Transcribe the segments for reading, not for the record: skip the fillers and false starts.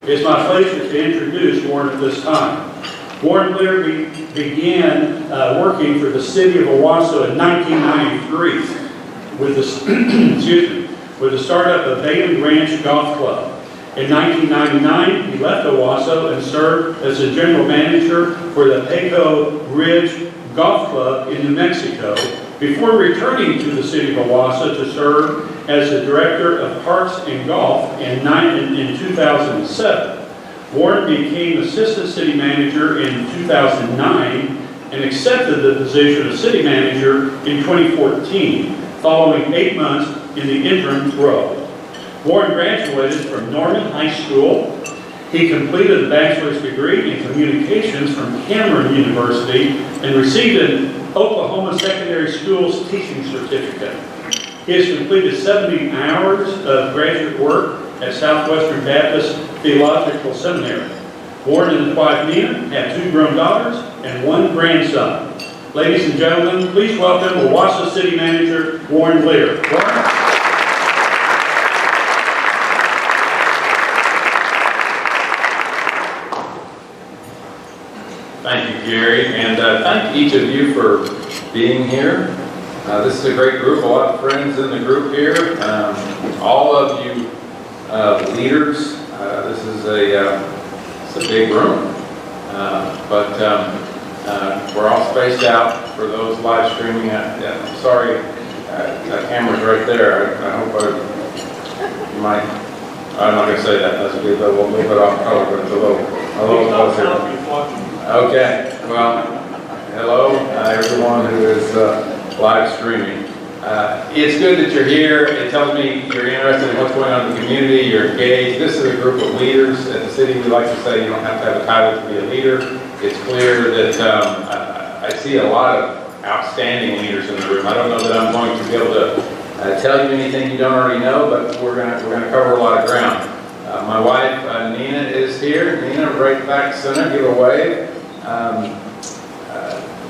It's my pleasure to introduce Warren at this time. Warren Blair began working for the city of Owasso in 1993 with the, with the startup of Bailey Ranch Golf Club. In 1999, he left Owasso and served as the general manager for the Paco Ridge Golf Club in New Mexico before returning to the city of Owasso to serve as the director of Parks and Golf in 2007. Warren became assistant city manager in 2009 and accepted the position of city manager in 2014, following 8 months in the interim role. Warren graduated from Norman High School. He completed a bachelor's degree in communications from Cameron University and received an Oklahoma Secondary Schools teaching certificate. He has completed 70 hours of graduate work at Southwestern Baptist Theological Seminary. Warren and his wife Nina have 2 grown daughters and 1 grandson. Ladies and gentlemen, please welcome Owasso City Manager Warren Blair. Warren? Thank you, Gary, and thank each of you for being here. This is a great group, a lot of friends in the group here. All of you leaders, this is it's a big room, but we're all spaced out for those live streaming. I'm sorry, that camera's right there. I hope you might. I'm not going to say that. That's a little bit off color, but it's a little closer. Okay, well, hello, everyone who is live streaming. It's good that you're here. It tells me you're interested in what's going on in the community, you're engaged. This is a group of leaders at the city. We like to say you don't have to have a title to be a leader. It's clear that I see a lot of outstanding leaders in the room. I don't know that I'm going to be able to tell you anything you don't already know, but we're going to cover a lot of ground. My wife, Nina, is here. Nina, right back center, give a wave.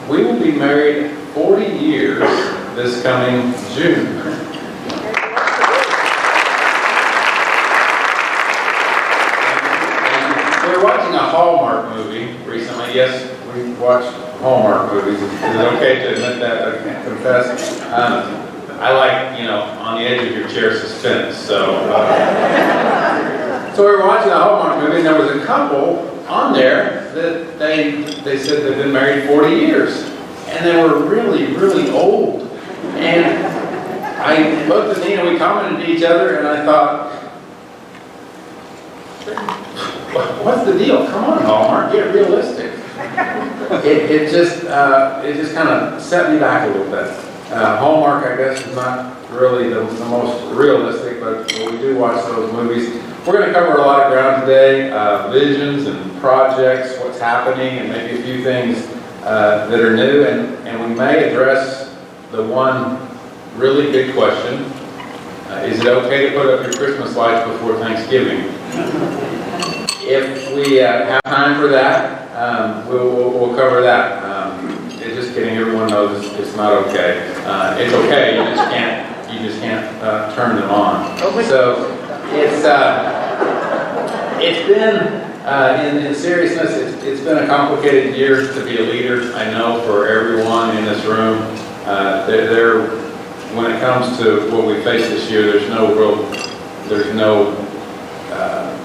We will be married 40 years this coming June. We were watching a Hallmark movie recently. Yes, we watched Hallmark movies. Is it okay to admit that? I can't confess. I like, on the edge of your chair suspense. So we were watching a Hallmark movie, and there was a couple on there that they said they've been married 40 years. And they were really, really old. And I looked at Nina, we commented to each other, and I thought, what's the deal? Come on, Hallmark, get realistic. It just kind of set me back a little bit. Hallmark, I guess, is not really the most realistic, but we do watch those movies. We're going to cover a lot of ground today, visions and projects, what's happening, and maybe a few things that are new, and we may address the one really big question. Is it okay to put up your Christmas lights before Thanksgiving? If we have time for that, we'll cover that. Just kidding, everyone knows it's not okay. It's okay, you just can't turn them on. So it's been in seriousness, it's been a complicated year to be a leader. I know for everyone in this room, when it comes to what we face this year, there's no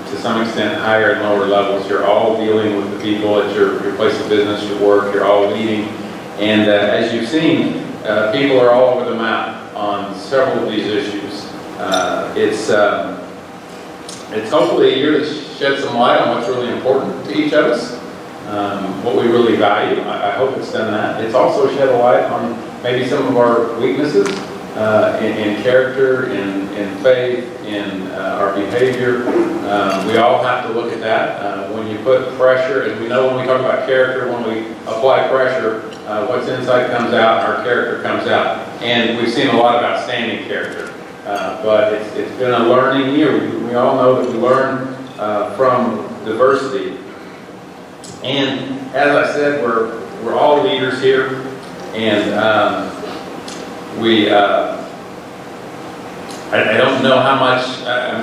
to some extent higher and lower levels. You're all dealing with the people at your place of business, your work. You're all leading, and as you've seen, people are all over the map on several of these issues. It's hopefully a year that sheds some light on what's really important to each of us, what we really value. I hope it's done that. It's also shed a light on maybe some of our weaknesses in character, in faith, in our behavior. We all have to look at that. When you put pressure, as we know when we talk about character, when we apply pressure, what's inside comes out, our character comes out. And we've seen a lot of outstanding character. But it's been a learning year. We all know that we learn from diversity. And as I said, we're all leaders here, and I don't know how much.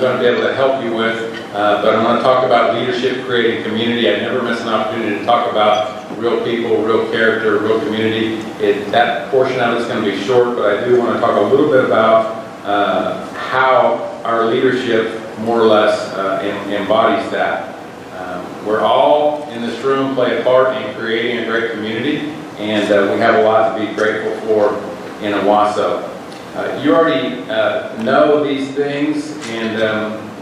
I'm going to be able to help you with. But I'm going to talk about leadership, creating community. I never miss an opportunity to talk about real people, real character, real community. That portion of it is going to be short, but I do want to talk a little bit about how our leadership more or less embodies that. We're all in this room play a part in creating a great community, and we have a lot to be grateful for in Owasso. You already know these things,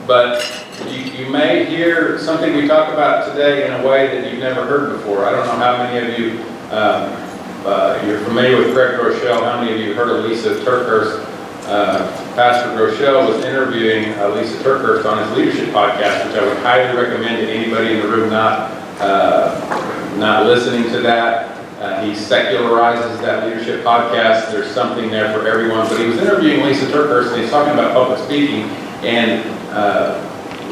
but you may hear something we talk about today in a way that you've never heard before. I don't know how many of you, you're familiar with Craig Groeschel, how many of you heard of Lisa TerKeurst? Pastor Groeschel was interviewing Lisa TerKeurst on his leadership podcast, which I would highly recommend to anybody in the room not listening to that. He secularizes that leadership podcast. There's something there for everyone. But he was interviewing Lisa TerKeurst, and he's talking about public speaking. And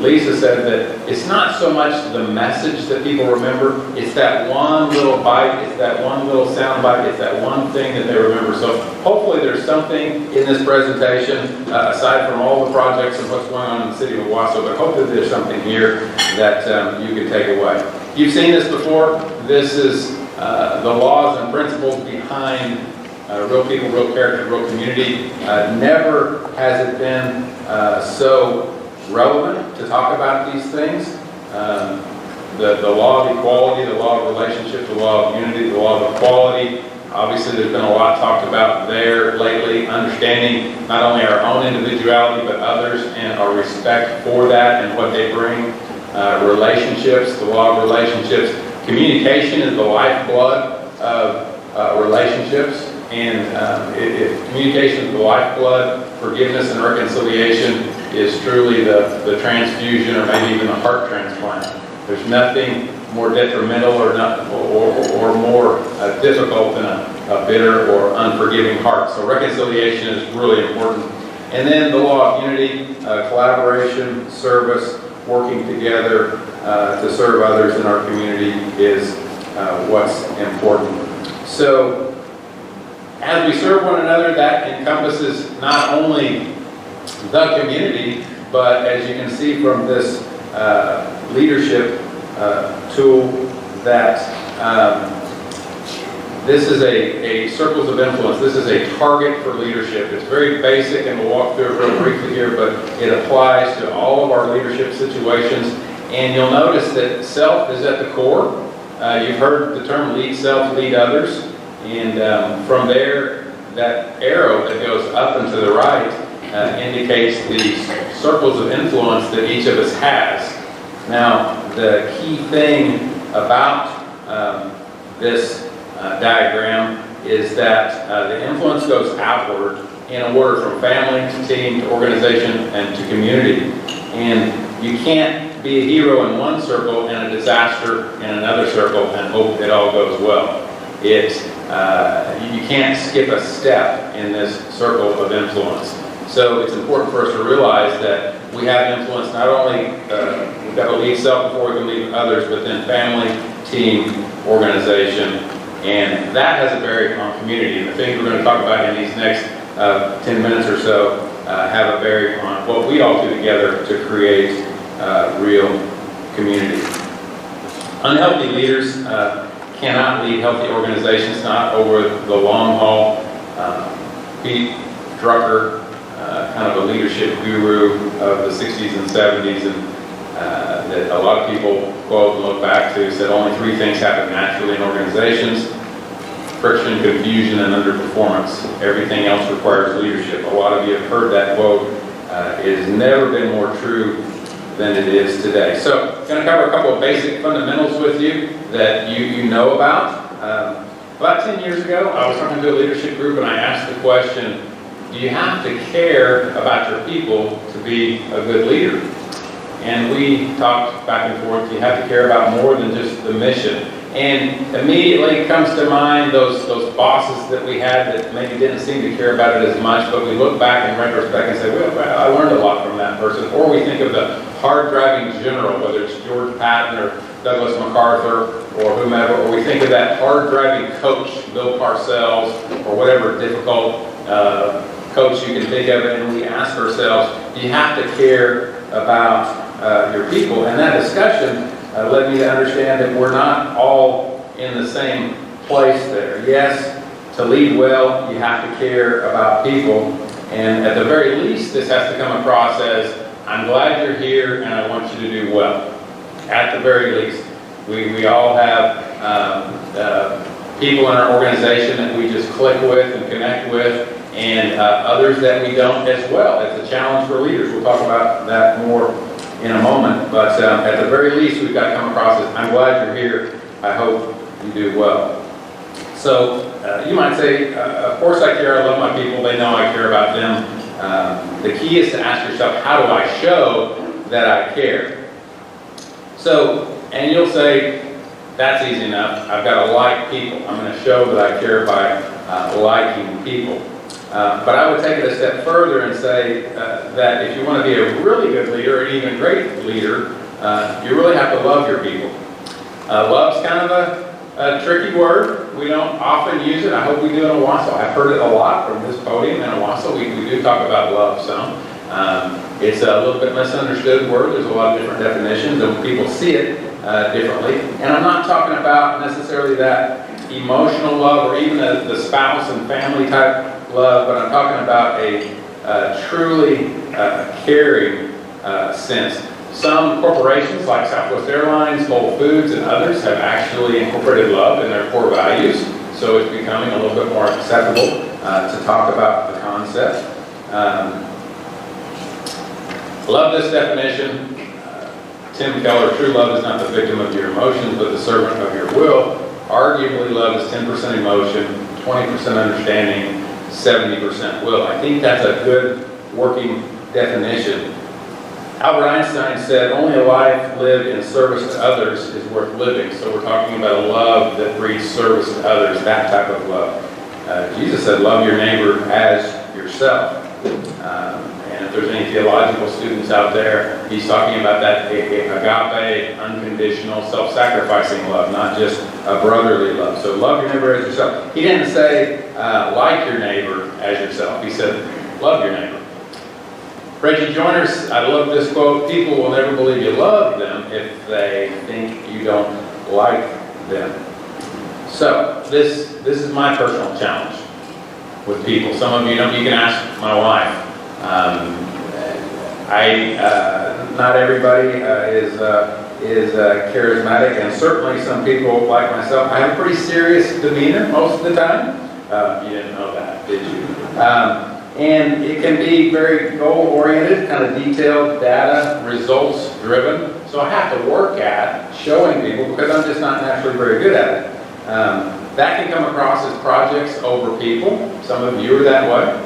Lisa said that it's not so much the message that people remember, it's that one little bite, it's that one little sound bite, it's that one thing that they remember. So hopefully there's something in this presentation, aside from all the projects and what's going on in the city of Owasso, but hopefully there's something here that you can take away. You've seen this before. This is the laws and principles behind real people, real character, real community. Never has it been so relevant to talk about these things. The law of equality, the law of relationship, the law of unity, the law of equality. Obviously, there's been a lot talked about there lately, understanding not only our own individuality, but others and our respect for that and what they bring. Relationships, the law of relationships. Communication is the lifeblood of relationships. And if communication is the lifeblood, forgiveness and reconciliation is truly the transfusion or maybe even the heart transplant. There's nothing more detrimental or more difficult than a bitter or unforgiving heart. So reconciliation is really important. And then the law of unity, collaboration, service, working together to serve others in our community is what's important. So as we serve one another, that encompasses not only the community, but as you can see from this leadership tool, that this is a circles of influence. This is a target for leadership. It's very basic, and we'll walk through it real briefly here, but it applies to all of our leadership situations. And you'll notice that self is at the core. You've heard the term lead self, lead others. And from there, that arrow that goes up and to the right indicates the circles of influence that each of us has. Now, the key thing about this diagram is that the influence goes outward in a order from family to team to organization and to community. And you can't be a hero in one circle and a disaster in another circle and hope it all goes well. You can't skip a step in this circle of influence. So it's important for us to realize that we have influence not only, we've got to lead self before we can lead others, but then family, team, organization, and that has a bearing on community. And the things we're going to talk about in these next 10 minutes or so have a bearing on what we all do together to create real community. Unhealthy leaders cannot lead healthy organizations, not over the long haul. Pete Drucker, kind of a leadership guru of the 60s and 70s, and that a lot of people quote and look back to, said only three things happen naturally in organizations: friction, confusion, and underperformance. Everything else requires leadership. A lot of you have heard that quote. It has never been more true than it is today. So I'm going to cover a couple of basic fundamentals with you that you know about. About 10 years ago, I was talking to a leadership group and I asked the question, do you have to care about your people to be a good leader? And we talked back and forth, you have to care about more than just the mission. And immediately comes to mind those bosses that we had that maybe didn't seem to care about it as much, but we look back in retrospect and say, well, I learned a lot from that person. Or we think of the hard-driving general, whether it's George Patton or Douglas MacArthur or whomever, or we think of that hard-driving coach, Bill Parcells, or whatever difficult coach you can think of, and we ask ourselves, do you have to care about your people. And that discussion led me to understand that we're not all in the same place there. Yes, to lead well, you have to care about people. And at the very least, this has to come across as, I'm glad you're here and I want you to do well. At the very least. We all have people in our organization that we just click with and connect with, and others that we don't as well. It's a challenge for leaders. We'll talk about that more in a moment. But at the very least, we've got to come across as, I'm glad you're here. I hope you do well. So you might say, of course I care. I love my people. They know I care about them. The key is to ask yourself, how do I show that I care? So, and you'll say, that's easy enough. I've got to like people. I'm going to show that I care by liking people. But I would take it a step further and say that if you want to be a really good leader, or even great leader, you really have to love your people. Love's kind of a tricky word. We don't often use it. I hope we do in Owasso. I've heard it a lot from this podium in Owasso. We do talk about love some. It's a little bit misunderstood word. There's a lot of different definitions, and people see it differently. And I'm not talking about necessarily that emotional love or even the spouse and family type love, but I'm talking about a truly caring sense. Some corporations like Southwest Airlines, Whole Foods, and others have actually incorporated love in their core values, so it's becoming a little bit more acceptable to talk about the concept. Love this definition. Tim Keller, true love is not the victim of your emotions, but the servant of your will. Arguably, love is 10% emotion, 20% understanding, 70% will. I think that's a good working definition. Albert Einstein said, only a life lived in service to others is worth living. So we're talking about a love that breeds service to others, that type of love. Jesus said, love your neighbor as yourself. And if there's any theological students out there, he's talking about that agape, unconditional, self-sacrificing love, not just a brotherly love. So love your neighbor as yourself. He didn't say like your neighbor as yourself. He said love your neighbor. Reggie Joiners, I love this quote, people will never believe you love them if they think you don't like them. So this is my personal challenge with people. Some of you know, you can ask my wife. Not everybody is charismatic, and certainly some people like myself. I have a pretty serious demeanor most of the time. You didn't know that, did you? And it can be very goal-oriented, kind of detailed, data, results-driven. So I have to work at showing people because I'm just not naturally very good at it. That can come across as projects over people. Some of you are that way.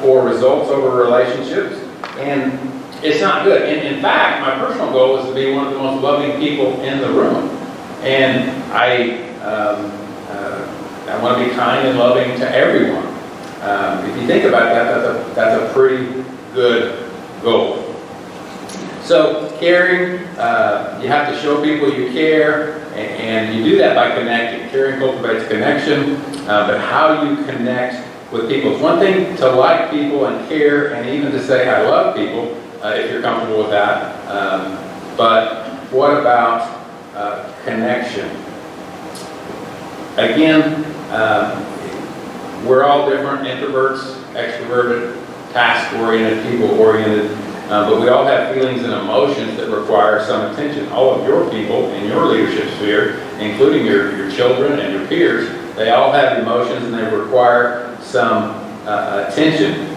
Or results over relationships. And it's not good. In fact, my personal goal is to be one of the most loving people in the room. And I want to be kind and loving to everyone. If you think about that, that's a pretty good goal. So caring, you have to show people you care, and you do that by connecting. Caring cultivates connection, but how you connect with people. It's one thing to like people and care, and even to say I love people, if you're comfortable with that. But what about connection? Again, we're all different, introverts, extroverted, task-oriented, people-oriented, but we all have feelings and emotions that require some attention. All of your people in your leadership sphere, including your children and your peers, they all have emotions and they require some attention.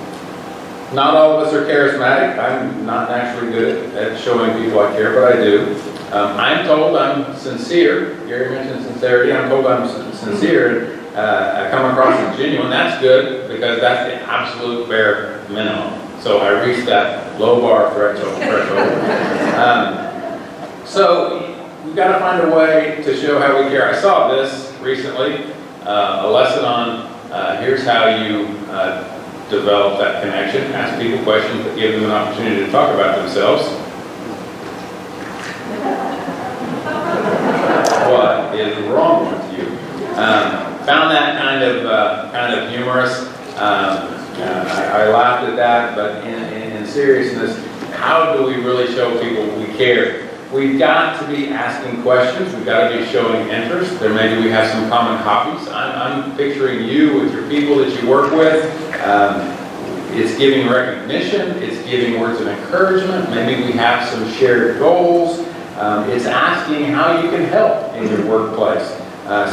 Not all of us are charismatic. I'm not naturally good at showing people I care, but I do. I'm told I'm sincere. Gary mentioned sincerity. I'm told I'm sincere. I come across as genuine. That's good because that's the absolute bare minimum. So I reached that low bar threshold. So we've got to find a way to show how we care. I saw this recently, a lesson on here's how you develop that connection. Ask people questions that give them an opportunity to talk about themselves. What is wrong with you? Found that kind of humorous. I laughed at that, but in seriousness, How do we really show people we care? We've got to be asking questions. We've got to be showing interest. There maybe we have some common hobbies. I'm picturing you with your people that you work with. It's giving recognition. It's giving words of encouragement. Maybe we have some shared goals. It's asking how you can help in your workplace.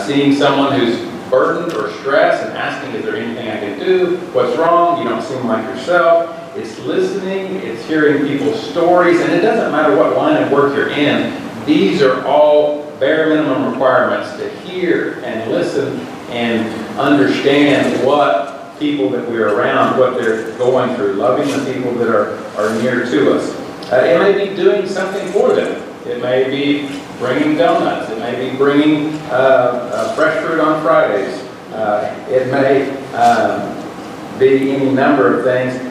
Seeing someone who's burdened or stressed and asking, is there anything I can do? What's wrong? You don't seem like yourself. It's listening, it's hearing people's stories, and it doesn't matter what line of work you're in. These are all bare minimum requirements to hear and listen and understand what people that we're around, what they're going through, loving the people that are near to us. It may be doing something for them. It may be bringing donuts. It may be bringing fresh fruit on Fridays. It may be any number of things.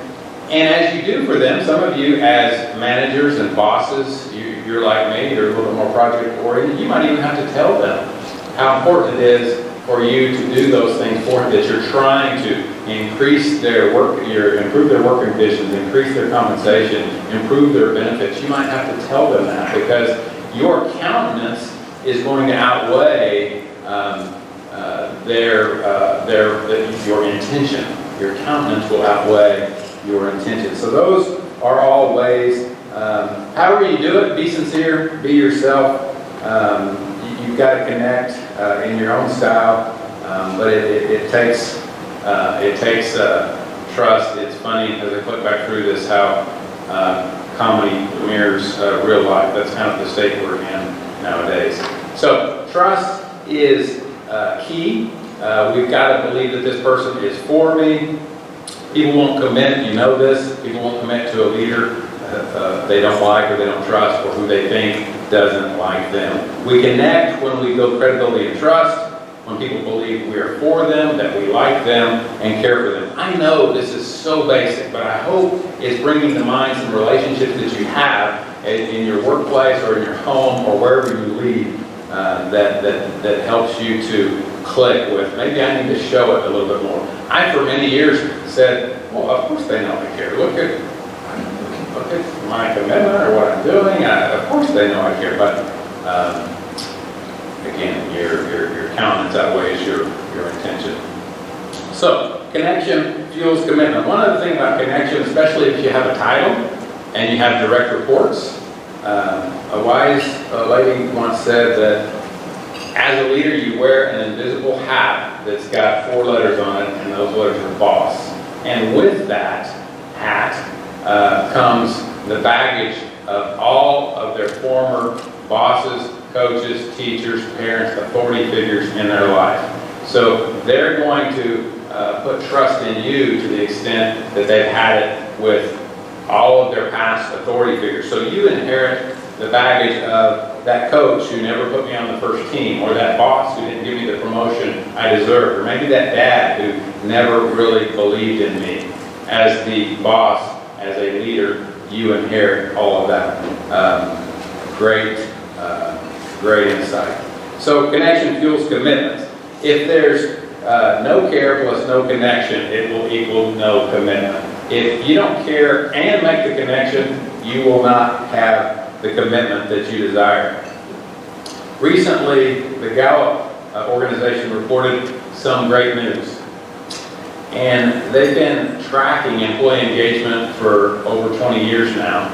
And as you do for them, some of you as managers and bosses, you're like me, you're a little bit more project-oriented. You might even have to tell them how important it is for you to do those things for them, that you're trying to increase their work, improve their work conditions, increase their compensation, improve their benefits. You might have to tell them that because your countenance is going to outweigh your intention. Your countenance will outweigh your intention. So those are all ways. However you do it, be sincere, be yourself. You've got to connect in your own style, but it takes trust. It's funny as I look back through this how comedy mirrors real life. That's kind of the state we're in nowadays. So trust is key. We've got to believe that this person is for me. People won't commit, you know this, people won't commit to a leader they don't like or they don't trust or who they think doesn't like them. We connect when we build credibility and trust, when people believe we are for them, that we like them, and care for them. I know this is so basic, but I hope it's bringing to mind some relationships that you have in your workplace or in your home or wherever you lead that helps you to click with. Maybe I need to show it a little bit more. I, for many years, said, well, of course they know I care. Look at my commitment or what I'm doing. Of course they know I care. But again, your countenance outweighs your intention. So connection fuels commitment. One other thing about connection, especially if you have a title and you have direct reports, a wise lady once said that as a leader, you wear an invisible hat that's got 4 letters on it, and those letters are boss. And with that hat comes the baggage of all of their former bosses, coaches, teachers, parents, authority figures in their life. So they're going to put trust in you to the extent that they've had it with all of their past authority figures. So you inherit the baggage of that coach who never put me on the first team, or that boss who didn't give me the promotion I deserved, or maybe that dad who never really believed in me. As the boss, as a leader, you inherit all of that. Great insight. So connection fuels commitment. If there's no care plus no connection, it will equal no commitment. If you don't care and make the connection, you will not have the commitment that you desire. Recently, the Gallup organization reported some great news. And they've been tracking employee engagement for over 20 years now.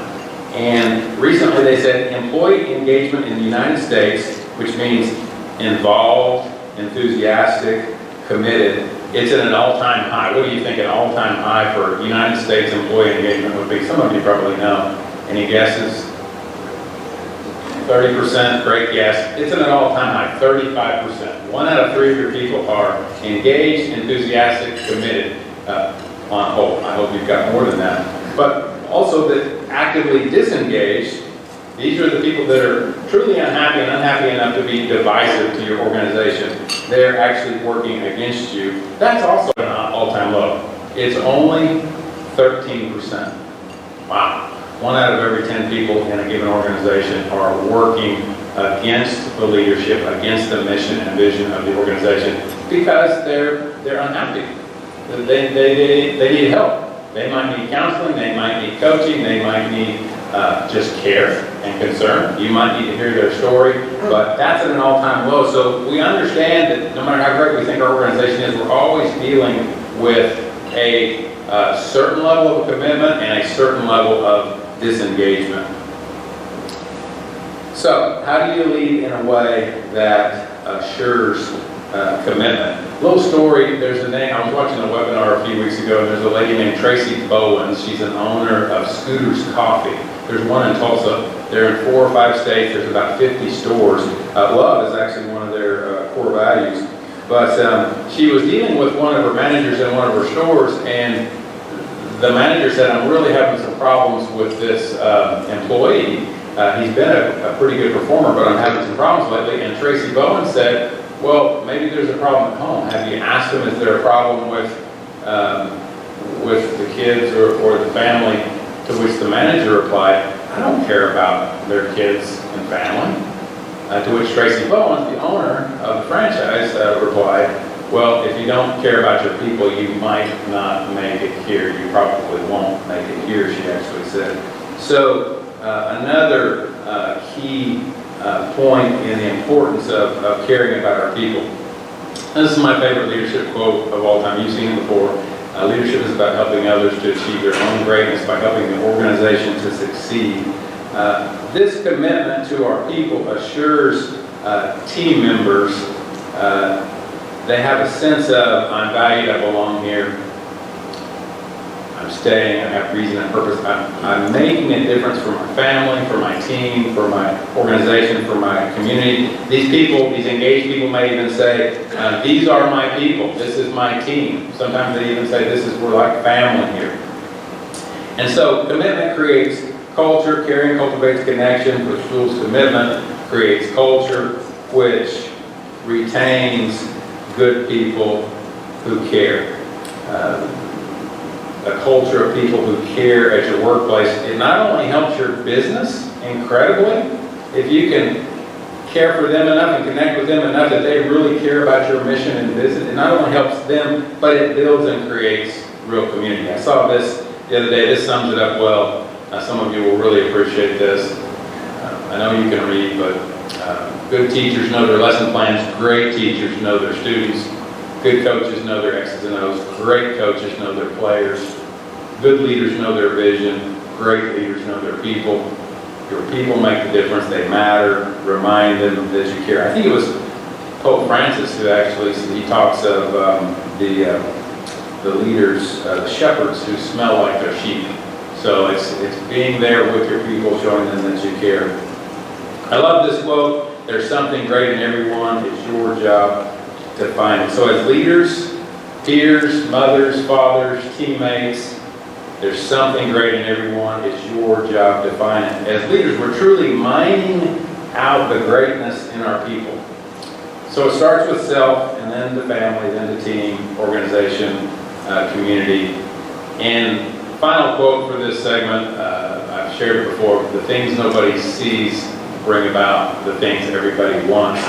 And recently they said employee engagement in the United States, which means involved, enthusiastic, committed, it's at an all-time high. What do you think an all-time high for United States employee engagement would be? Some of you probably know. Any guesses? 30%, great guess. It's at an all-time high, 35%. 1 out of 3 of your people are engaged, enthusiastic, committed on hope. I hope you've got more than that. But also that actively disengaged, these are the people that are truly unhappy and unhappy enough to be divisive to your organization. They're actually working against you. That's also an all-time low. It's only 13%. Wow. 1 out of every 10 people in a given organization are working against the leadership, against the mission and vision of the organization because they're unhappy. They need help. They might need counseling, they might need coaching, they might need just care and concern. You might need to hear their story, but that's at an all-time low. So we understand that no matter how great we think our organization is, we're always dealing with a certain level of commitment and a certain level of disengagement. So, how do you lead in a way that assures commitment? Little story, there's a name, I was watching a webinar a few weeks ago, and there's a lady named Tracy Bowens. She's an owner of Scooter's Coffee. There's one in Tulsa. They're in 4 or 5 states. There's about 50 stores. Love is actually one of their core values. But she was dealing with one of her managers in one of her stores, and the manager said, I'm really having some problems with this employee. He's been a pretty good performer, but I'm having some problems lately. And Tracy Bowen said, well, maybe there's a problem at home. Have you asked him, is there a problem with the kids or the family? To which the manager replied, I don't care about their kids and family. To which Tracy Bowen, the owner of the franchise, replied, well, if you don't care about your people, you might not make it here. You probably won't make it here, she actually said. So another key point in the importance of caring about our people. This is my favorite leadership quote of all time. You've seen it before. Leadership is about helping others to achieve their own greatness by helping the organization to succeed. This commitment to our people assures team members they have a sense of, I'm valued, I belong here, I'm staying, I have reason and purpose, I'm making a difference for my family, for my team, for my organization, for my community. These people, these engaged people may even say, these are my people, this is my team. Sometimes they even say, we're like family here. And so commitment creates culture, caring cultivates connection, which fuels commitment, creates culture, which retains good people who care. A culture of people who care at your workplace, it not only helps your business incredibly, if you can care for them enough and connect with them enough that they really care about your mission and visit, it not only helps them, but it builds and creates real community. I saw this the other day, this sums it up well. Some of you will really appreciate this. I know you can read, but good teachers know their lesson plans, great teachers know their students. Good coaches know their X's and O's. Great coaches know their players. Good leaders know their vision. Great leaders know their people. Your people make the difference. They matter. Remind them that you care. I think it was Pope Francis who actually, he talks of the leaders, the shepherds who smell like their sheep. So it's being there with your people, showing them that you care. I love this quote. There's something great in everyone. It's your job to find it. So as leaders, peers, mothers, fathers, teammates, there's something great in everyone. It's your job to find it. As leaders, we're truly mining out the greatness in our people. So it starts with self, and then the family, then the team, organization, community. And final quote for this segment, I've shared it before, the things nobody sees bring about the things everybody wants.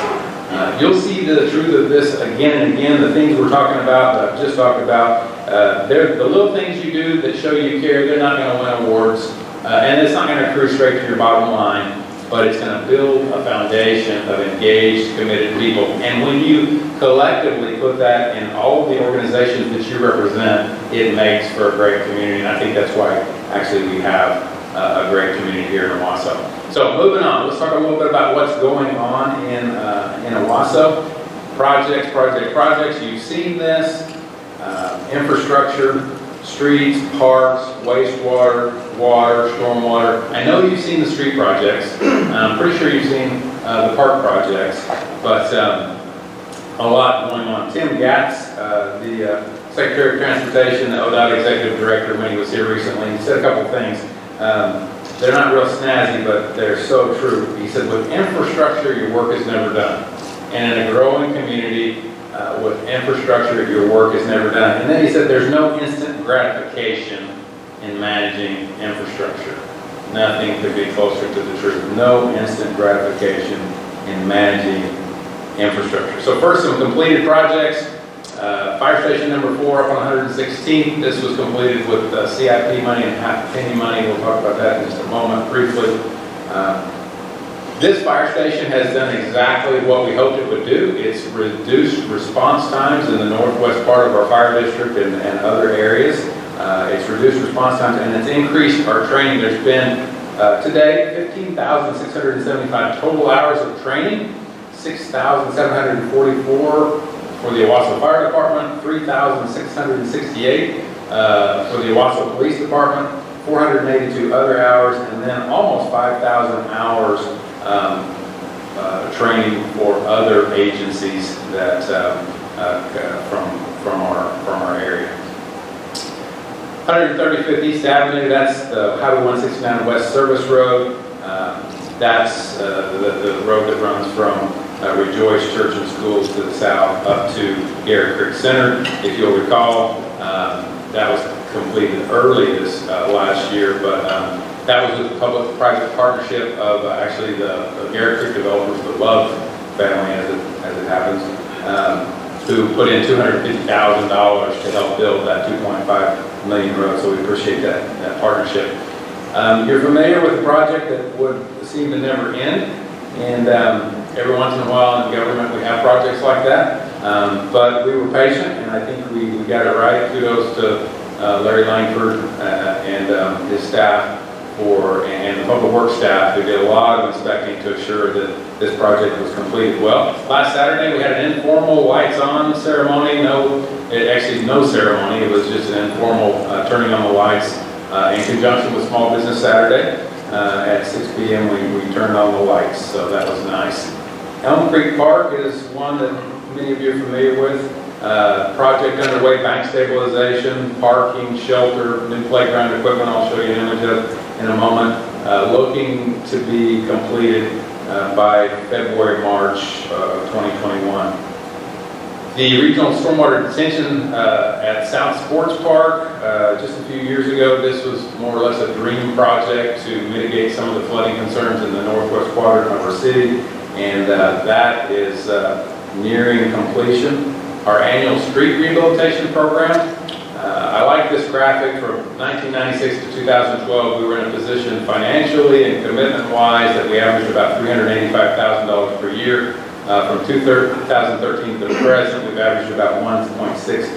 You'll see the truth of this again and again. The things we're talking about, that I've just talked about, they're the little things you do that show you care. They're not going to win awards, and it's not going to accrue straight to your bottom line, but it's going to build a foundation of engaged, committed people. And when you collectively put that in all of the organizations that you represent, it makes for a great community. And I think that's why actually we have a great community here in Owasso. So moving on, let's talk a little bit about what's going on in Owasso. Projects. You've seen this. Infrastructure, streets, parks, wastewater, water, stormwater. I know you've seen the street projects. I'm pretty sure you've seen the park projects, but a lot going on. Tim Gatz, the Secretary of Transportation, the ODOT Executive Director, when he was here recently, he said a couple things. They're not real snazzy, but they're so true. He said, with infrastructure, your work is never done. And in a growing community, with infrastructure, your work is never done. And then he said, there's no instant gratification in managing infrastructure. Nothing could be closer to the truth. No instant gratification in managing infrastructure. So first, some completed projects. Fire station number 4 up on 116th. This was completed with CIP money and half penny money. We'll talk about that in just a moment briefly. This fire station has done exactly what we hoped it would do. It's reduced response times in the northwest part of our fire district and other areas. It's reduced response times and it's increased our training. There's been today 15,675 total hours of training, 6,744 for the Owasso Fire Department, 3,668 for the Owasso Police Department, 482 other hours, and then almost 5,000 hours training for other agencies that from our area. 135th East Avenue, that's the Highway 169 West Service Road. That's the road that runs from Rejoice Church and Schools to the south up to Garrett Creek Center. If you'll recall, that was completed early this last year, but that was a public-private partnership of actually the Garrett Creek developers, the Love family as it happens, who put in $250,000 to help build that 2.5 million road, so we appreciate that partnership. You're familiar with the project that would seem to never end, and every once in a while in government we have projects like that, but we were patient and I think we got it right. Kudos to Larry Langford and his staff and the public works staff who did a lot of inspecting to assure that this project was completed well. Last Saturday we had an informal lights on ceremony. No ceremony, it was just an informal turning on the lights in conjunction with Small Business Saturday. At 6 p.m. we turned on the lights, so that was nice. Elm Creek Park is one that many of you are familiar with. Project underway, bank stabilization, parking, shelter, new playground equipment, I'll show you an image of in a moment, looking to be completed by February, March of 2021. The regional stormwater detention at South Sports Park, just a few years ago, this was more or less a dream project to mitigate some of the flooding concerns in the northwest quadrant of our city, and that is nearing completion. Our annual street rehabilitation program, I like this graphic. From 1996 to 2012, we were in a position financially and commitment-wise that we averaged about $385,000 per year. From 2013 to the present, we've averaged about $1.6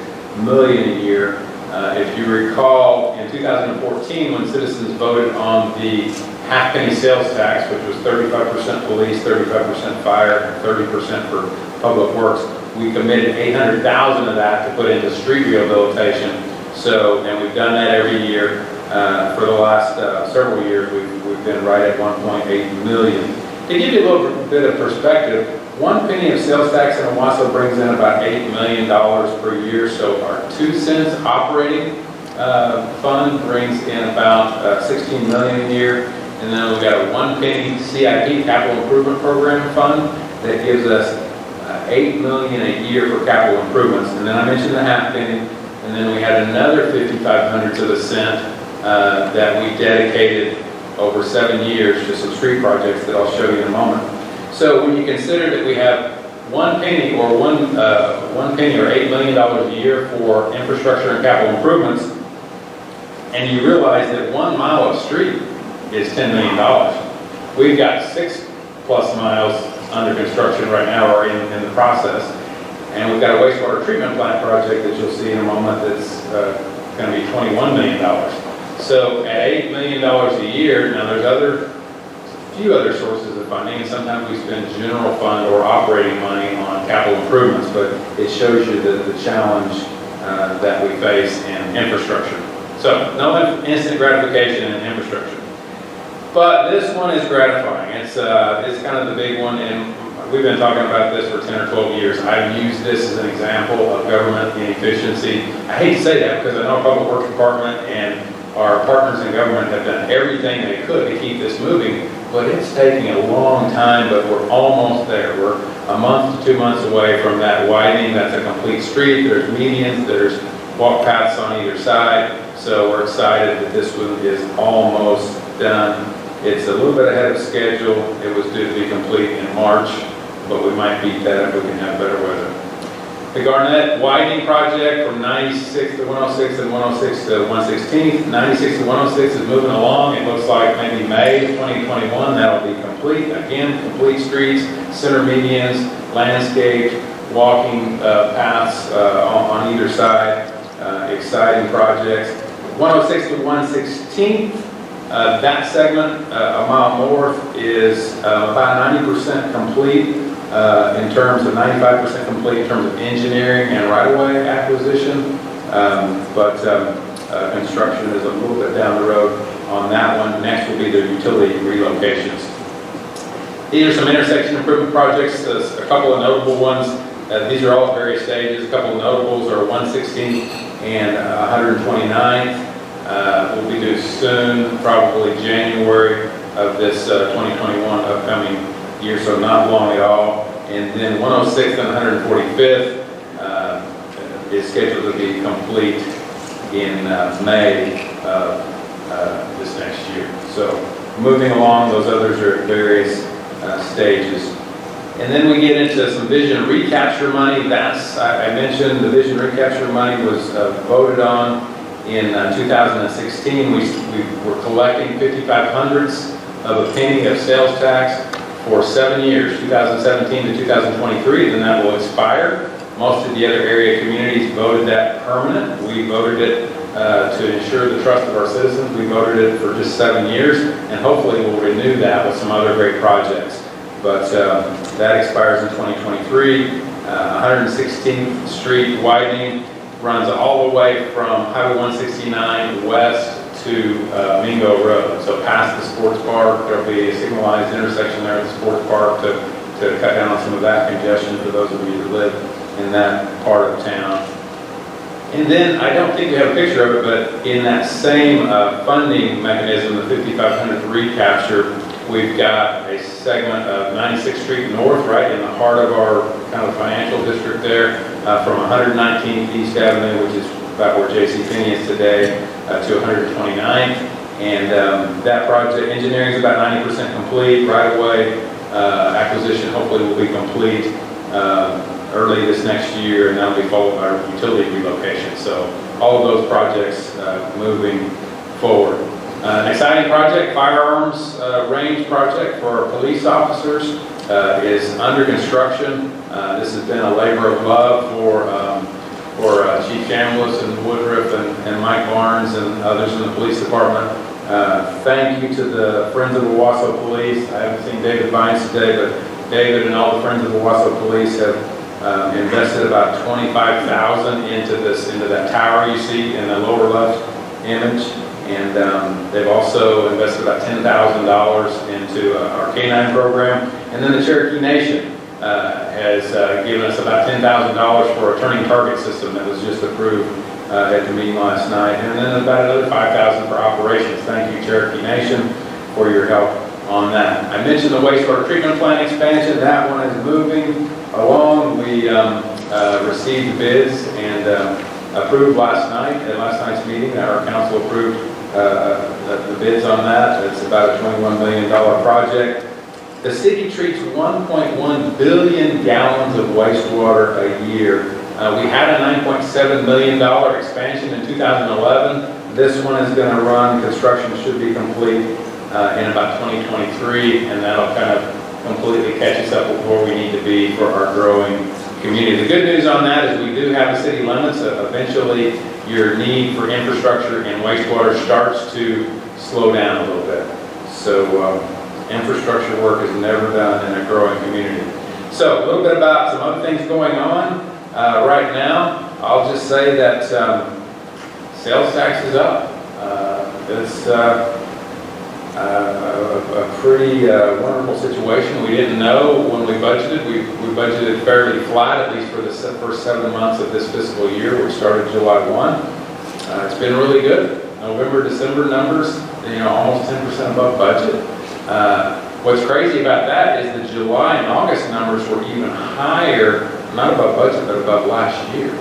million a year. If you recall, in 2014, when citizens voted on the half-penny sales tax, which was 35% police, 35% fire, and 30% for public works, we committed $800,000 of that to put into street rehabilitation. And we've done that every year. For the last several years, we've been right at $1.8 million. To give you a little bit of perspective, 1 penny of sales tax in Owasso brings in about $8 million per year. So our 2 cents operating fund brings in about $16 million a year. And then we've got a 1 penny CIP, Capital Improvement Program fund, that gives us $8 million a year for capital improvements. And then I mentioned the half penny, and then we had another 5,500 to the cent that we dedicated over 7 years to some street projects that I'll show you in a moment. So when you consider that we have 1 penny or $8 million a year for infrastructure and capital improvements, and you realize that 1 mile of street is $10 million. We've got 6+ miles under construction right now or in the process. And we've got a wastewater treatment plant project that you'll see in a moment that's going to be $21 million. So at $8 million a year, now there's a few other sources of funding, and sometimes we spend general fund or operating money on capital improvements, but it shows you the challenge that we face in infrastructure. So no instant gratification in infrastructure. But this one is gratifying. It's kind of the big one, and we've been talking about this for 10 or 12 years. I've used this as an example of government inefficiency. I hate to say that because I know our Public Works Department and our partners in government have done everything they could to keep this moving, but it's taking a long time, but we're almost there. We're a month to 2 months away from that widening. That's a complete street. There's medians, there's walk paths on either side. So we're excited that this one is almost done. It's a little bit ahead of schedule. It was due to be complete in March, but we might beat that if we can have better weather. The Garnett widening project from 96 to 106 and 106 to 116. 96 to 106 is moving along. It looks like maybe May 2021 that'll be complete. Again, complete streets, center medians, landscaped, walking paths on either side. Exciting projects. 106 to 116. That segment, a mile north, is about 90% complete. In terms of 95% complete in terms of engineering and right-of-way acquisition, but construction is a little bit down the road on that one. Next will be the utility relocations. These are some intersection improvement projects, a couple of notable ones. These are all at various stages. A couple of notables are 116 and 129. Will be due soon, probably January of this 2021 upcoming year, so not long at all. And then 106th and 145th is scheduled to be complete in May of this next year. So moving along, those others are at various stages. And then we get into some vision recapture money. That's, I mentioned the vision recapture money was voted on in 2016. We were collecting 5,500ths of a penny of sales tax for 7 years, 2017 to 2023, then that will expire. Most of the other area communities voted that permanent. We voted it to ensure the trust of our citizens. We voted it for just 7 years, and hopefully we'll renew that with some other great projects. But that expires in 2023. 116th Street widening runs all the way from Highway 169 west to Mingo Road. So past the sports park, there'll be a signalized intersection there at the sports park to cut down on some of that congestion for those of you that live in that part of town. And then, I don't think we have a picture of it, but in that same funding mechanism, the 5,500th recapture, we've got a segment of 96th Street North, right in the heart of our kind of financial district there, from 119th East Avenue, which is about where JCPenney is today, to 129th. And that project, engineering is about 90% complete. Right-of-way acquisition hopefully will be complete early this next year, and that'll be followed by utility relocation. So all of those projects moving forward. An exciting project, firearms range project for our police officers is under construction. This has been a labor of love for Chief Chambliss and Woodruff and Mike Barnes and others in the police department. Thank you to the Friends of Owasso Police. I haven't seen David Vines today, but David and all the Friends of Owasso Police have invested about $25,000 into that tower you see in the lower left image. And they've also invested about $10,000 into our K-9 program. And then the Cherokee Nation has given us about $10,000 for a turning target system that was just approved at the meeting last night. And then about another $5,000 for operations. Thank you, Cherokee Nation, for your help on that. I mentioned the wastewater treatment plant expansion. That one is moving along. We received bids and approved last night, at last night's meeting. Our council approved the bids on that. It's about a $21 million project. The city treats 1.1 billion gallons of wastewater a year. We had a $9.7 million expansion in 2011. This one is going to run, construction should be complete in about 2023, and that'll kind of completely catch us up with where we need to be for our growing community. The good news on that is we do have the city limits. Eventually, your need for infrastructure and wastewater starts to slow down a little bit. So infrastructure work is never done in a growing community. So a little bit about some other things going on right now. I'll just say that sales tax is up. It's a pretty wonderful situation. We didn't know when we budgeted. We budgeted fairly flat, at least for the first 7 months of this fiscal year, which started July 1. It's been really good. November, December numbers, almost 10% above budget. What's crazy about that is the July and August numbers were even higher, not above budget, but above last year.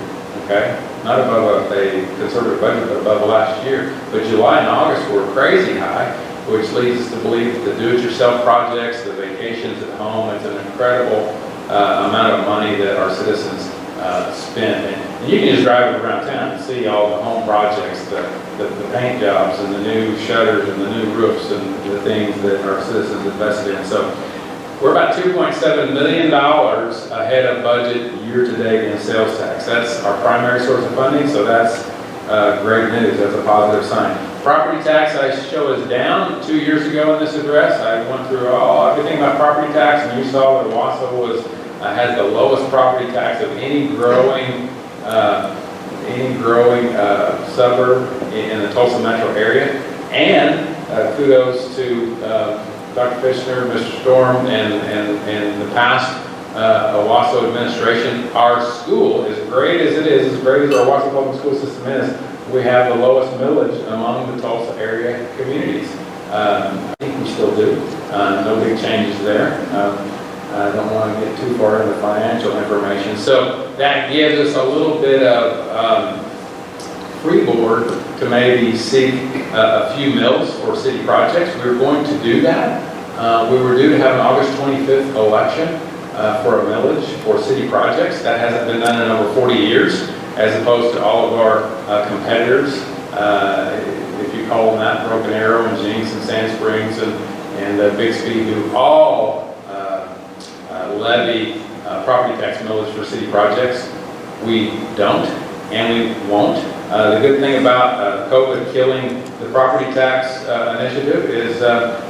Okay? Not above a conservative budget, but above last year. But July and August were crazy high, which leads us to believe that the do-it-yourself projects, the vacations at home, it's an incredible amount of money that our citizens spent. And you can just drive around town and see all the home projects, the paint jobs and the new shutters and the new roofs and the things that our citizens invested in. So we're about $2.7 million ahead of budget year-to-date in sales tax. That's our primary source of funding, so that's great news. That's a positive sign. Property tax I show is down 2 years ago in this address. I went through everything about property tax, and you saw that Owasso has the lowest property tax of any growing suburb in the Tulsa metro area. And kudos to Dr. Fishner, Mr. Storm, and the past Owasso administration. Our school, as great as it is, as great as our Owasso public school system is, we have the lowest millage among the Tulsa area communities. I think we still do. No big changes there. I don't want to get too far into financial information. So that gives us a little bit of freeboard to maybe seek a few mills for city projects. We were going to do that. We were due to have an August 25th election for a millage for city projects. That hasn't been done in over 40 years, as opposed to all of our competitors, if you call them that, Broken Arrow and Jenks and Sand Springs and Bixby, who all levy property tax millage for city projects. We don't, and we won't. The good thing about COVID killing the property tax initiative is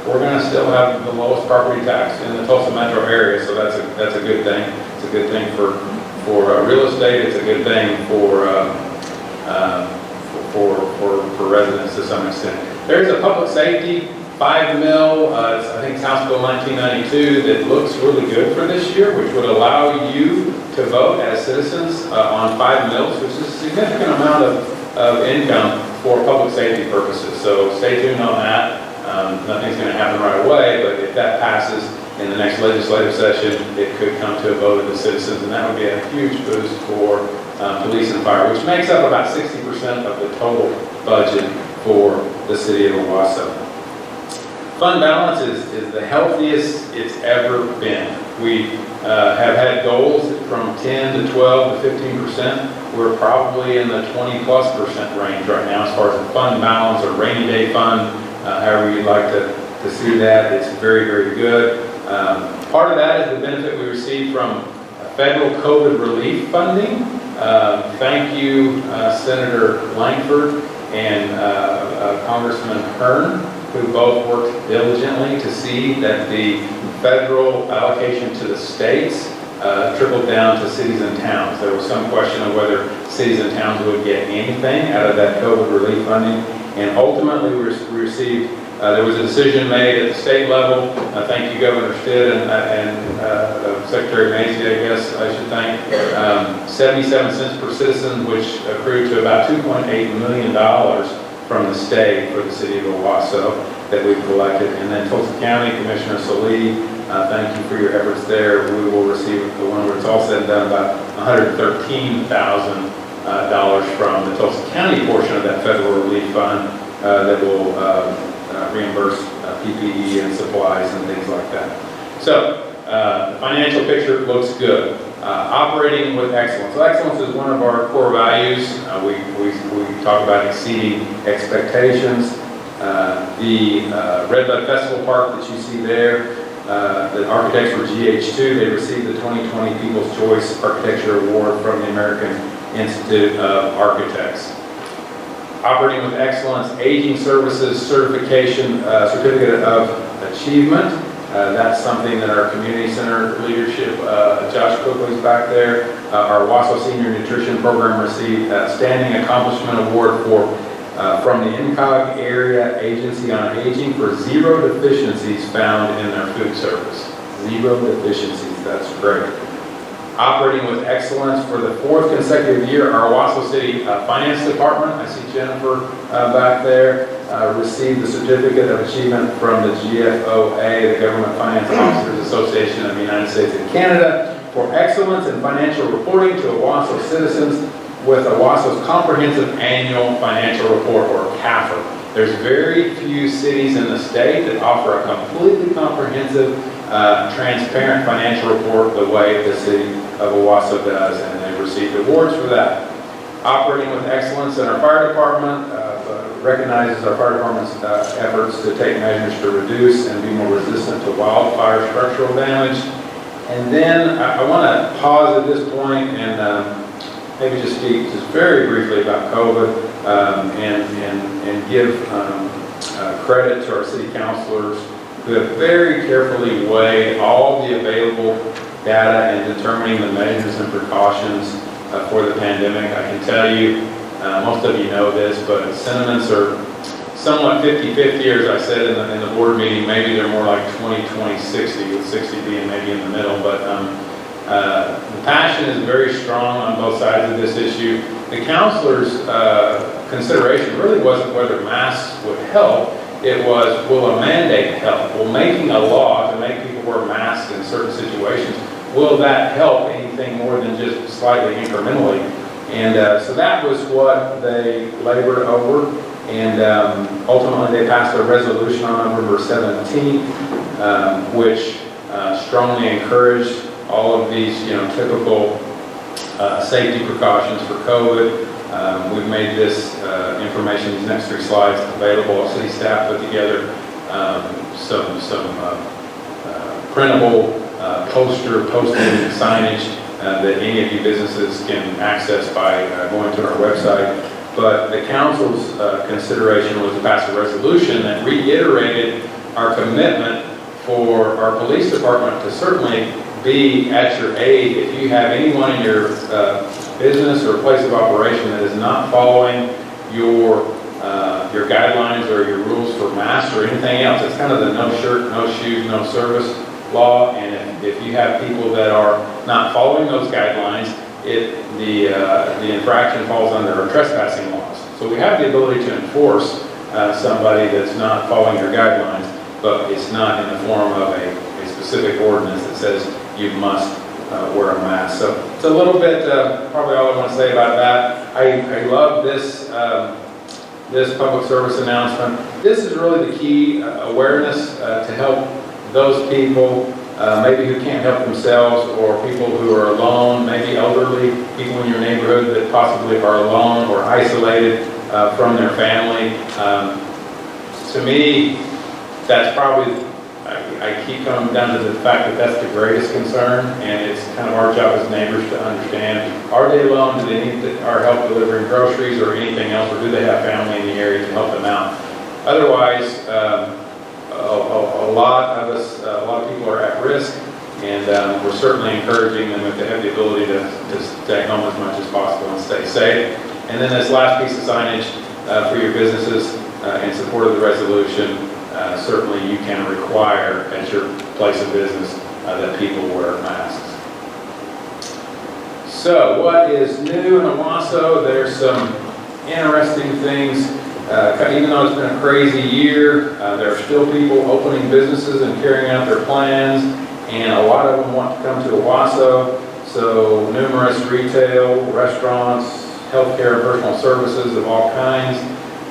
we're going to still have the lowest property tax in the Tulsa metro area, so that's a good thing. It's a good thing for real estate. It's a good thing for residents to some extent. There's a public safety 5 mil, I think it's House Bill 1992, that looks really good for this year, which would allow you to vote as citizens on 5 mils, which is a significant amount of income for public safety purposes. So stay tuned on that. Nothing's going to happen right away, but if that passes in the next legislative session, it could come to a vote of the citizens, and that would be a huge boost for police and fire, which makes up about 60% of the total budget for the city of Owasso. Fund balance is the healthiest it's ever been. We have had goals from 10 to 12 to 15%. We're probably in the 20+% range right now as far as the fund balance or rainy day fund, however you'd like to see that. It's very, very good. Part of that is the benefit we received from federal COVID relief funding. Thank you, Senator Langford and Congressman Hearn, who both worked diligently to see that the federal allocation to the states trickled down to cities and towns. There was some question of whether cities and towns would get anything out of that COVID relief funding, and ultimately we received, there was a decision made at the state level. Thank you, Governor Stitt and Secretary Macy, I guess I should thank, 77 cents per citizen, which accrued to about $2.8 million from the state for the city of Owasso that we've collected. And then Tulsa County, Commissioner Salee, thank you for your efforts there. We will receive, when it's all said and done, about $113,000 from the Tulsa County portion of that federal relief fund that will reimburse PPE and supplies and things like that. So the financial picture looks good. Operating with excellence. So excellence is one of our core values. We talk about exceeding expectations. The Red Bud Festival Park that you see there, the architects were GH2. They received the 2020 People's Choice Architecture Award from the American Institute of Architects. Operating with excellence, aging services certification, certificate of achievement. That's something that our community center leadership, Josh Coakley's back there, our Owasso Senior Nutrition Program received Outstanding Accomplishment Award from the INCOG Area Agency on Aging for 0 deficiencies found in their food service. 0 deficiencies, that's great. Operating with excellence for the 4th consecutive year, our Owasso City Finance Department, I see Jennifer back there, received the Certificate of Achievement from the GFOA, the Government Finance Officers Association of the United States and Canada, for excellence in financial reporting to Owasso citizens with Owasso's Comprehensive Annual Financial Report, or CAFR. There's very few cities in the state that offer a completely comprehensive, transparent financial report the way the city of Owasso does, and they've received awards for that. Operating with excellence in our fire department recognizes our fire department's efforts to take measures to reduce and be more resistant to wildfire structural damage. And then I want to pause at this point and maybe just speak just very briefly about COVID and give credit to our city councilors who have very carefully weighed all the available data in determining the measures and precautions for the pandemic. I can tell you, most of you know this, but sentiments are somewhat 50-50, or as I said in the board meeting, maybe they're more like 20-20-60, with 60 being maybe in the middle, but the passion is very strong on both sides of this issue. The councilors' consideration really wasn't whether masks would help, it was, will a mandate help? Will making a law to make people wear masks in certain situations, will that help anything more than just slightly incrementally? And so that was what they labored over, and ultimately they passed a resolution on November 17th, which strongly encouraged all of these, typical safety precautions for COVID. We've made this information, these next 3 slides, available. Our city staff put together some printable posting signage that any of you businesses can access by going to our website. But the council's consideration was to pass a resolution that reiterated our commitment for our police department to certainly be at your aid if you have anyone in your business or place of operation that is not following your guidelines or your rules for masks or anything else. It's kind of the no shirt, no shoes, no service law, and if you have people that are not following those guidelines, the infraction falls under our trespassing laws. So we have the ability to enforce somebody that's not following your guidelines, but it's not in the form of a specific ordinance that says you must wear a mask. So it's a little bit, probably all I want to say about that. I love this this public service announcement. This is really the key awareness to help those people maybe who can't help themselves, or people who are alone, maybe elderly, people in your neighborhood that possibly are alone or isolated from their family. To me, that's probably, I keep coming down to the fact that that's the greatest concern, and it's kind of our job as neighbors to understand, are they alone, do they need our help delivering groceries or anything else, or do they have family in the area to help them out? Otherwise, a lot of us, a lot of people are at risk, and we're certainly encouraging them if they have the ability to stay home as much as possible and stay safe. And then this last piece of signage for your businesses in support of the resolution, certainly you can require at your place of business that people wear masks. So what is new in Owasso? There's some interesting things. Even though it's been a crazy year, there are still people opening businesses and carrying out their plans, and a lot of them want to come to Owasso. So numerous retail, restaurants, healthcare, personal services of all kinds.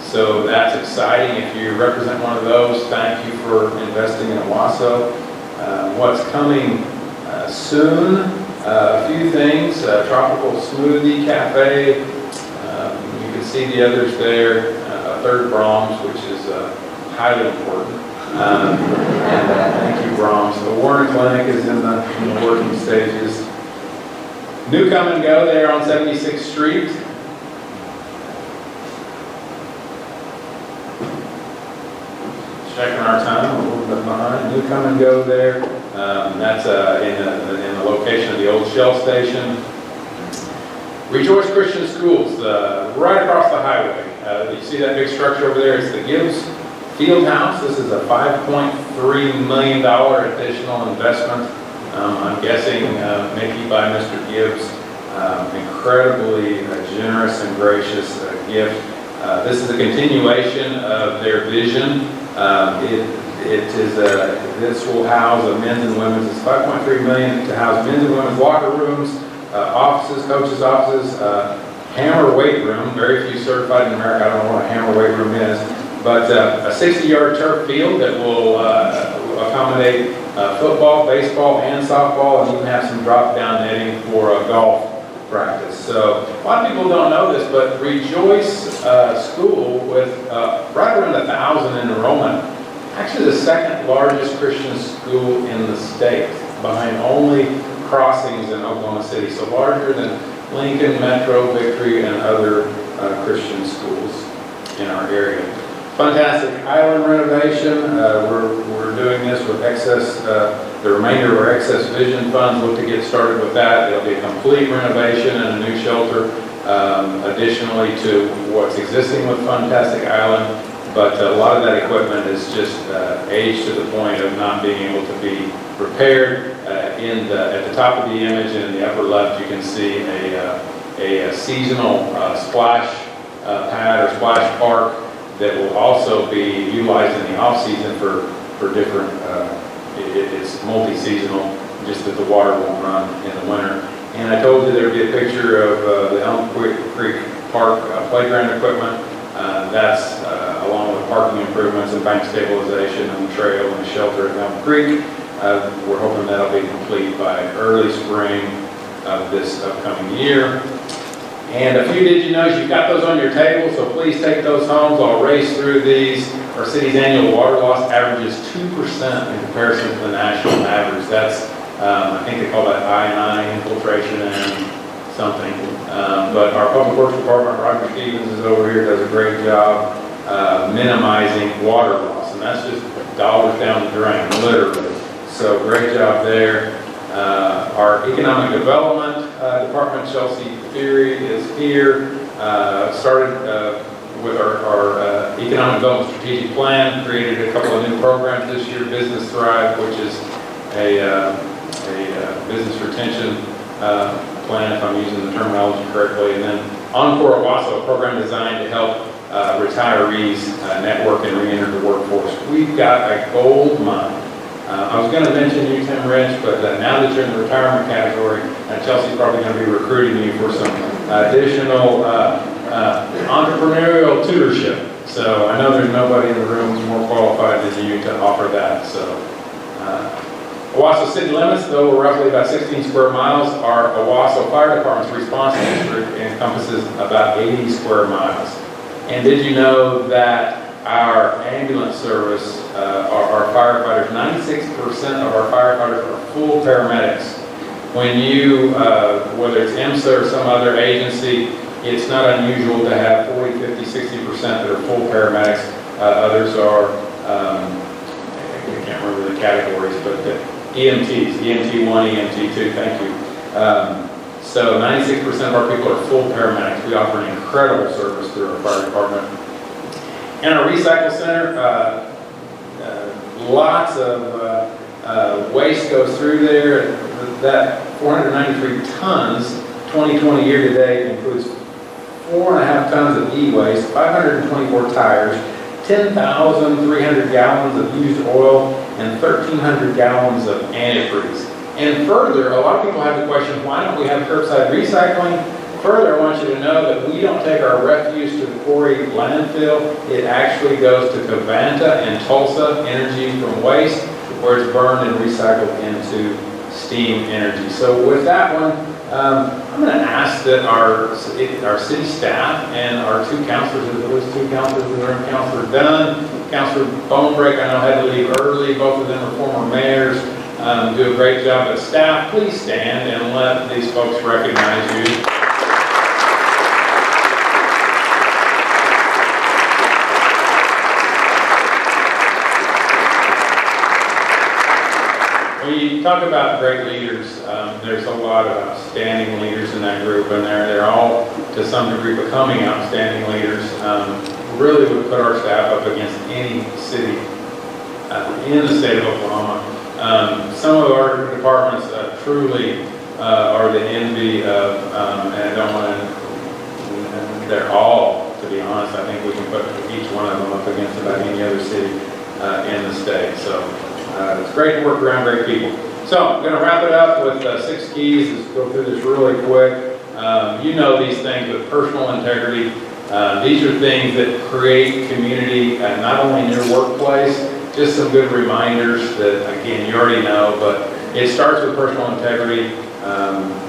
So that's exciting. If you represent one of those, thank you for investing in Owasso. What's coming soon? A few things. Tropical Smoothie Cafe. You can see the others there. Third Brahms, which is highly important. And thank you, Brahms. The Warren Clinic is in the working stages. New Come and Go there on 76th Street. Checking our time, a little bit behind. New Come and Go there. That's in the location of the old Shell station. Rejoice Christian Schools, right across the highway. You see that big structure over there? It's the Gibbs Field House. This is a $5.3 million additional investment. I'm guessing maybe by Mr. Gibbs. Incredibly generous and gracious gift. This is a continuation of their vision. This will house a men's and women's. It's $5.3 million to house men's and women's locker rooms, offices, coaches' offices, hammer weight room. Very few certified in America. I don't know what a hammer weight room is, but a 60-yard turf field that will accommodate football, baseball, and softball, and even have some drop-down netting for golf practice. So a lot of people don't know this, but Rejoice School, with right around 1,000 in enrollment, actually the second largest Christian school in the state, behind only Crossings in Oklahoma City, so larger than Lincoln, Metro, Victory, and other Christian schools in our area. Fantastic Island renovation. We're doing this with excess, the remainder of our excess vision funds. Look to get started with that. It'll be a complete renovation and a new shelter, additionally to what's existing with Fantastic Island. But a lot of that equipment is just aged to the point of not being able to be repaired. At the top of the image in the upper left, you can see a seasonal splash pad or splash park that will also be utilized in the off-season for different, it's multi-seasonal, just that the water won't run in the winter. And I told you there would be a picture of the Elm Creek Park playground equipment. That's along with parking improvements and bank stabilization and the trail and the shelter at Elm Creek. We're hoping that'll be complete by early spring of this upcoming year. And a few did you knows, you've got those on your table, so please take those home. I'll race through these. Our city's annual water loss averages 2% in comparison to the national average. That's, I think they call that I&I, infiltration and something. But our Public Works Department, Roger Stevens is over here, does a great job minimizing water loss. And that's just dollars down the drain, literally. So great job there. Our Economic Development Department, Chelsea Theory, is here. Started with our Economic Development Strategic Plan, created a couple of new programs this year, Business Thrive, which is a business retention plan, if I'm using the terminology correctly, and then Encore Owasso, a program designed to help retirees network and re-enter the workforce. We've got a gold mine. I was going to mention you, Tim Rich, but now that you're in the retirement category, Chelsea's probably going to be recruiting you for some additional entrepreneurial tutorship. So I know there's nobody in the room who's more qualified than you to offer that. So Owasso city limits, though we're roughly about 16 square miles, our Owasso Fire Department's response district encompasses about 80 square miles. And did you know that our ambulance service, our firefighters, 96% of our firefighters are full paramedics. When you, whether it's IMSA or some other agency, it's not unusual to have 40, 50, 60% that are full paramedics. Others are, I can't remember the categories, but the EMTs, EMT 1, EMT 2, thank you. So 96% of our people are full paramedics. We offer an incredible service through our fire department. In our recycle center, lots of waste goes through there. That 493 tons, 2020 year to date, includes 4.5 tons of e-waste, 524 tires, 10,300 gallons of used oil, and 1,300 gallons of antifreeze. And further, a lot of people have the question, why don't we have curbside recycling? Further, I want you to know that we don't take our refuse to the quarry landfill. It actually goes to Covanta in Tulsa, energy from waste, where it's burned and recycled into steam energy. So with that one, I'm going to ask that our city staff and our two counselors, there's two counselors in the room, Counselor Dunn, Counselor Bonebreak, I know had to leave early, both of them are former mayors, do a great job. But staff, please stand and let these folks recognize you. When you talk about great leaders, there's a lot of outstanding leaders in that group, and they're all, to some degree, becoming outstanding leaders. Really would put our staff up against any city in the state of Oklahoma. Some of our departments truly are the envy of, and I don't want to, they're all, to be honest, I think we can put each one of them up against about any other city in the state. So it's great to work around great people. So I'm going to wrap it up with 6 keys. Let's go through this really quick. You know these things, but personal integrity. These are things that create community, not only in your workplace, just some good reminders that, again, you already know, but it starts with personal integrity,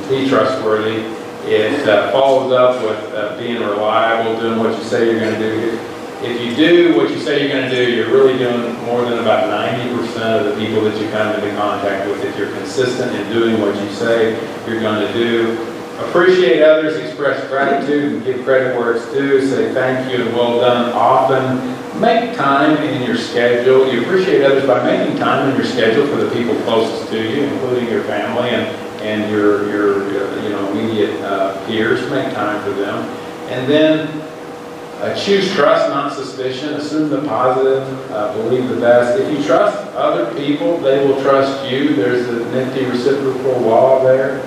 be trustworthy. It follows up with being reliable, doing what you say you're going to do. If you do what you say you're going to do, you're really doing more than about 90% of the people that you come into contact with. If you're consistent in doing what you say you're going to do, appreciate others, express gratitude, and give credit where it's due. Say thank you and well done often. Make time in your schedule. You appreciate others by making time in your schedule for the people closest to you, including your family and your immediate peers. Make time for them. And then choose trust, not suspicion. Assume the positive, believe the best. If you trust other people, they will trust you. There's a nifty reciprocal law there.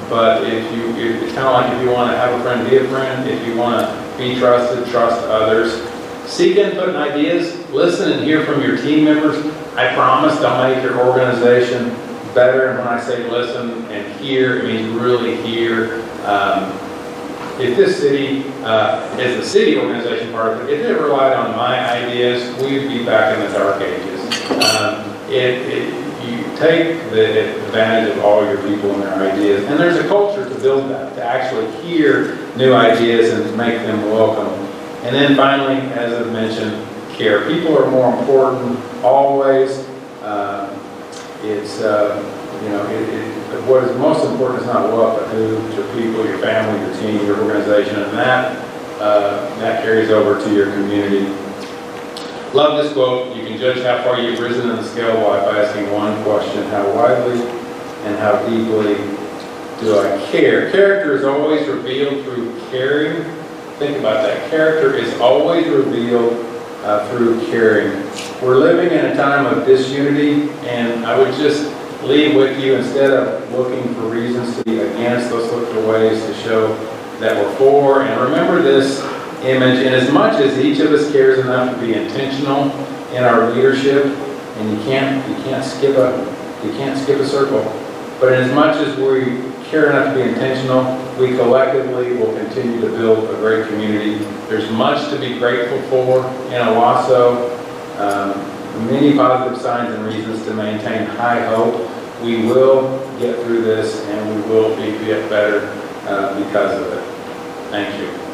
But it's kind of like if you want to have a friend, be a friend. If you want to be trusted, trust others. Seek input and ideas. Listen and hear from your team members. I promise they'll make your organization better. And when I say listen and hear, it means really hear. If this city, as the city organization part of it, if it relied on my ideas, we'd be back in the dark ages. You take the advantage of all your people and their ideas, and there's a culture to build that, to actually hear new ideas and to make them welcome. And then finally, as I've mentioned, care. People are more important always. What is most important is not what, but who, your people, your family, your team, your organization, and that carries over to your community. Love this quote. You can judge how far you've risen in the scale by asking one question: how widely and how deeply do I care? Character is always revealed through caring. Think about that. Character is always revealed through caring. We're living in a time of disunity, and I would just leave with you, instead of looking for reasons to be against, let's look for ways to show that we're for. And remember this image, and as much as each of us cares enough to be intentional in our leadership, and you can't skip a circle, but as much as we care enough to be intentional, we collectively will continue to build a great community. There's much to be grateful for in Owasso. Many positive signs and reasons to maintain high hope. We will get through this, and we will be better because of it. Thank you.